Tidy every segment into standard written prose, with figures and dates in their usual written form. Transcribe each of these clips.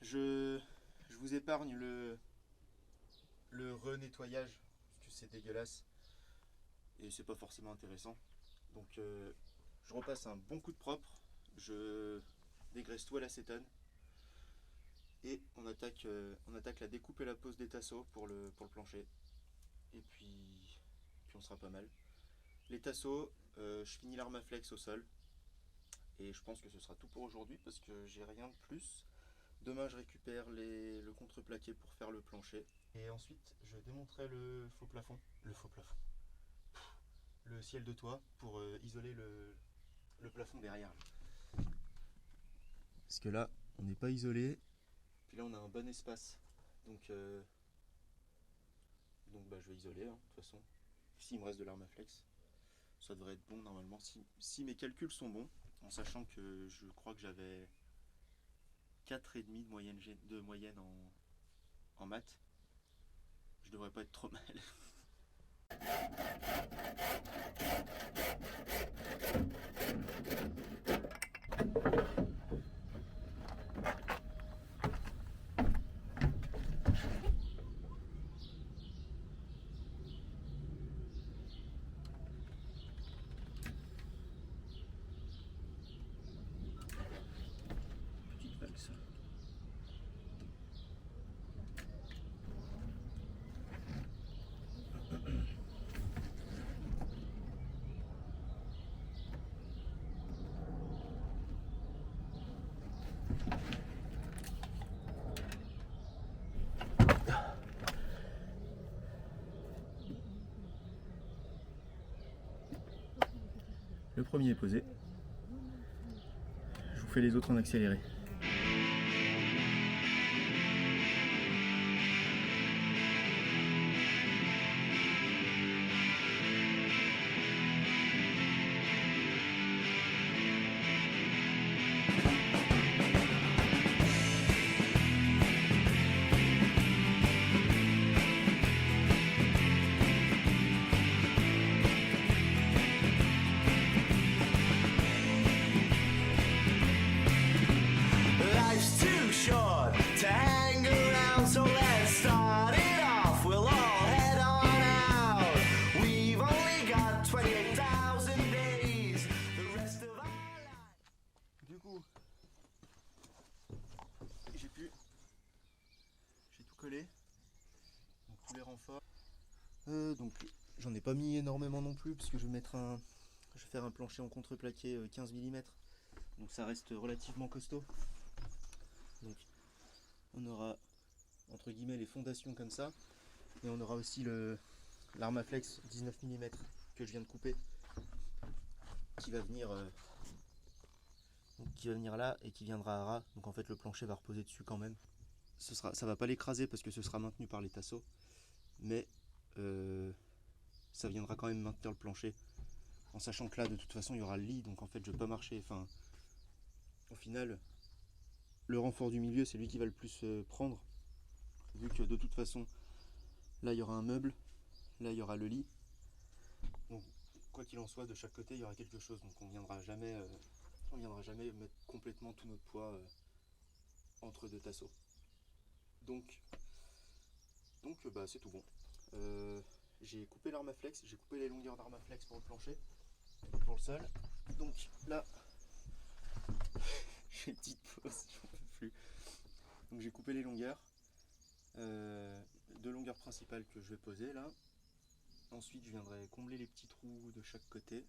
Je vous épargne le renettoyage, parce que c'est dégueulasse et c'est pas forcément intéressant. Donc je repasse un bon coup de propre, je dégraisse tout à l'acétone et on attaque la découpe et la pose des tasseaux pour le plancher. Et puis on sera pas mal. Les tasseaux, je finis l'Armaflex au sol. Et je pense que ce sera tout pour aujourd'hui parce que j'ai rien de plus. Demain, je récupère le contreplaqué pour faire le plancher. Et ensuite, je démonterai le faux plafond. Le faux plafond. Le ciel de toit pour isoler le plafond derrière. Parce que là, on n'est pas isolé. Puis là, on a un bon espace. Donc bah, je vais isoler, hein, de toute façon. S'il me reste de l'Armaflex, ça devrait être bon normalement. Si mes calculs sont bons, en sachant que je crois que j'avais 4,5 de moyenne en maths, je devrais pas être trop mal. Petite vague ça. Le premier est posé. Je vous fais les autres en accéléré. Life's too short to hang around, so let's start it off. We'll all head on out. We've only got 28,000 days, the rest of our life. Du coup, j'ai tout collé. Donc tous les renforts. Donc j'en ai pas mis énormément non plus parce que je vais faire un plancher en contreplaqué 15 mm. Donc ça reste relativement costaud. Donc on aura entre guillemets les fondations comme ça. Et on aura aussi l'Armaflex 19 mm que je viens de couper. Qui va venir là et qui viendra à ras. Donc en fait le plancher va reposer dessus quand même. Ça va pas l'écraser parce que ce sera maintenu par les tasseaux. Mais ça viendra quand même maintenir le plancher. En sachant que là de toute façon il y aura le lit. Donc en fait je vais pas marcher. Enfin, au final, le renfort du milieu c'est lui qui va le plus prendre. Vu que de toute façon là il y aura un meuble. Là il y aura le lit. Donc quoi qu'il en soit de chaque côté il y aura quelque chose. Donc on viendra jamais mettre complètement tout notre poids entre deux tasseaux. Donc bah, c'est tout bon. J'ai coupé l'Armaflex, j'ai coupé les longueurs d'Armaflex pour le plancher, pour le sol. Donc là, j'ai une petite pause, j'en peux plus. Donc j'ai coupé les longueurs, deux longueurs principales que je vais poser là. Ensuite je viendrai combler les petits trous de chaque côté.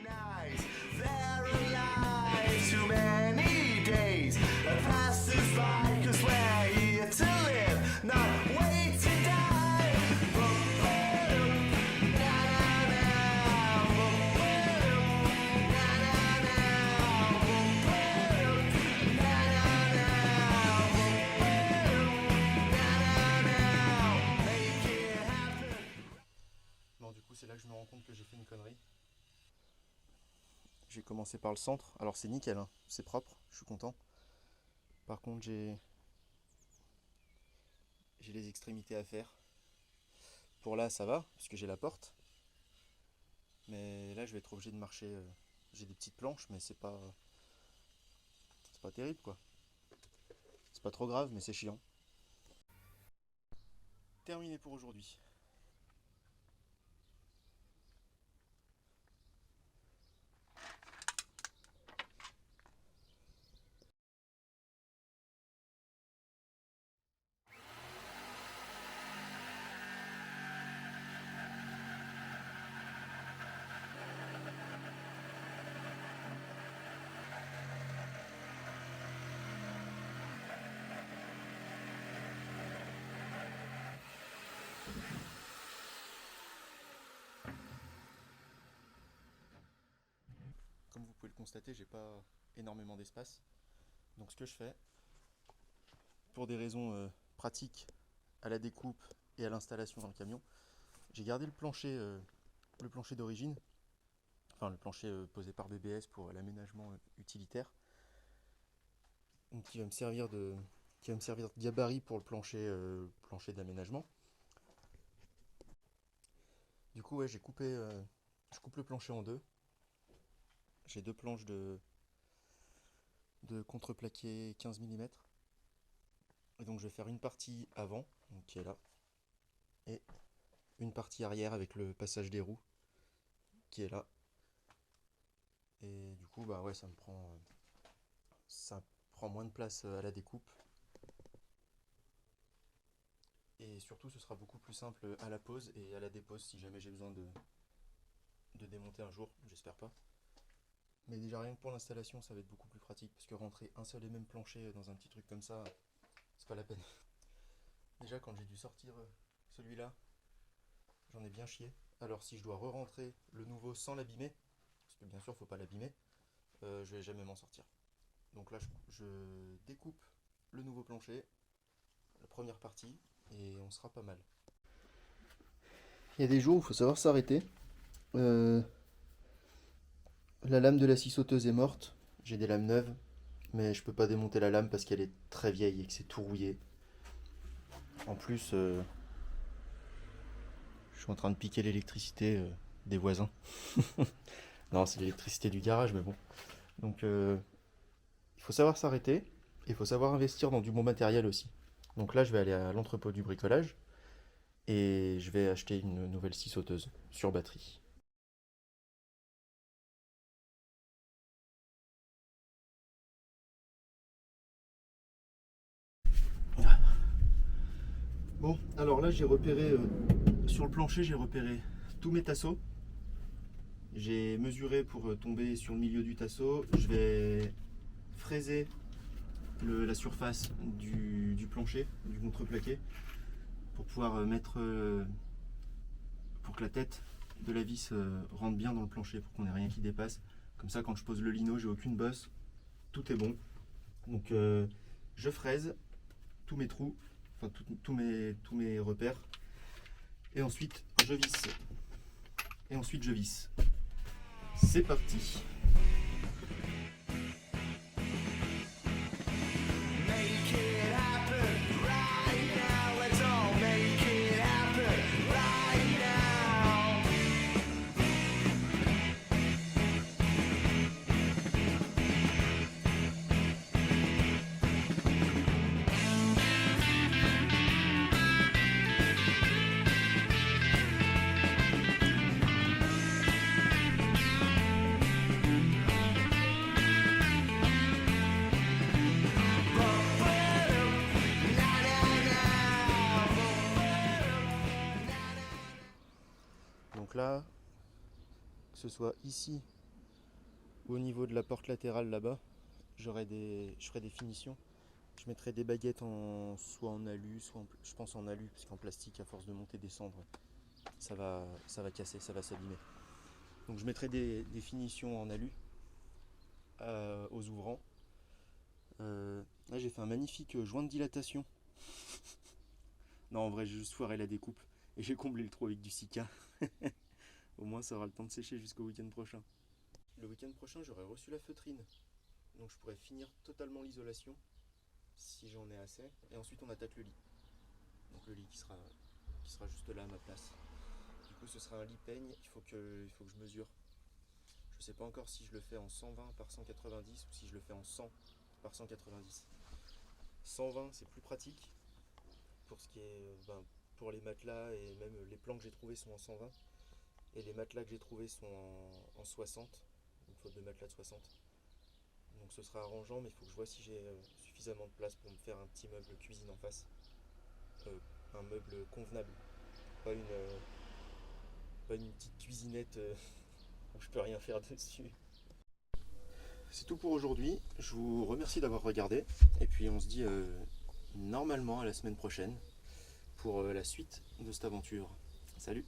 Nice, very light. Too many days that pass us by, 'cause we're here to live, not wait to die. Na, na, na. Na, na, na. Na, na, na. Make it happen. Bon du coup c'est là que je me rends compte que j'ai fait une connerie. J'ai commencé par le centre, alors c'est nickel, hein. C'est propre, je suis content. Par contre j'ai les extrémités à faire. Pour là ça va, puisque j'ai la porte. Mais là je vais être obligé de marcher. J'ai des petites planches, mais c'est pas terrible quoi. C'est pas trop grave, mais c'est chiant. Terminé pour aujourd'hui. Comme vous pouvez le constater, j'ai pas énormément d'espace. Donc ce que je fais, pour des raisons pratiques à la découpe et à l'installation dans le camion, j'ai gardé le plancher d'origine, enfin le plancher posé par BBS pour l'aménagement utilitaire, donc qui va me servir de gabarit pour le plancher d'aménagement. Du coup, ouais, je coupe le plancher en deux. J'ai deux planches de contreplaqué 15 mm. Et donc je vais faire une partie avant, donc qui est là, et une partie arrière avec le passage des roues, qui est là. Et du coup, bah ouais, ça prend moins de place à la découpe. Et surtout, ce sera beaucoup plus simple à la pose et à la dépose si jamais j'ai besoin de démonter un jour, j'espère pas. Mais déjà rien que pour l'installation, ça va être beaucoup plus pratique parce que rentrer un seul et même plancher dans un petit truc comme ça, c'est pas la peine. Déjà quand j'ai dû sortir celui-là, j'en ai bien chié. Alors si je dois re-rentrer le nouveau sans l'abîmer, parce que bien sûr faut pas l'abîmer, je vais jamais m'en sortir. Donc là je découpe le nouveau plancher, la première partie, et on sera pas mal. Il y a des jours où il faut savoir s'arrêter. La lame de la scie sauteuse est morte, j'ai des lames neuves, mais je peux pas démonter la lame parce qu'elle est très vieille et que c'est tout rouillé. En plus, je suis en train de piquer l'électricité des voisins. Non, c'est l'électricité du garage, mais bon. Donc, il faut savoir s'arrêter et il faut savoir investir dans du bon matériel aussi. Donc là, je vais aller à l'entrepôt du bricolage et je vais acheter une nouvelle scie sauteuse sur batterie. Bon, alors là, j'ai repéré sur le plancher, j'ai repéré tous mes tasseaux. J'ai mesuré pour tomber sur le milieu du tasseau. Je vais fraiser la surface du plancher, du contreplaqué, pour pouvoir pour que la tête de la vis rentre bien dans le plancher, pour qu'on ait rien qui dépasse. Comme ça, quand je pose le lino, j'ai aucune bosse, tout est bon. Donc je fraise tous mes trous, enfin tous mes repères, et ensuite je visse. Et ensuite je visse. C'est parti. Make it happen right now. Let's all make it happen right now. Donc là, que ce soit ici ou au niveau de la porte latérale là-bas, je ferai des finitions. Je mettrai des baguettes soit en alu, je pense en alu, parce qu'en plastique, à force de monter et descendre, ça va casser, ça va s'abîmer. Donc je mettrai des finitions en alu aux ouvrants. Là j'ai fait un magnifique joint de dilatation. Non, en vrai j'ai juste foiré la découpe et j'ai comblé le trou avec du Sika. Au moins ça aura le temps de sécher jusqu'au week-end prochain. Le week-end prochain j'aurai reçu la feutrine, donc je pourrai finir totalement l'isolation si j'en ai assez, et ensuite on attaque le lit. Donc le lit qui sera juste là à ma place. Du coup ce sera un lit peigne, il faut que je mesure. Je sais pas encore si je le fais en 120 par 190 ou si je le fais en 100 par 190. 120 c'est plus pratique pour ce qui est pour les matelas, et même les plans que j'ai trouvés sont en 120 et les matelas que j'ai trouvés sont en 60, une faute de matelas de 60. Donc ce sera arrangeant, mais il faut que je vois si j'ai suffisamment de place pour me faire un petit meuble cuisine en face. Un meuble convenable, pas une petite cuisinette où je peux rien faire dessus. C'est tout pour aujourd'hui, je vous remercie d'avoir regardé, et puis on se dit normalement à la semaine prochaine pour la suite de cette aventure. Salut!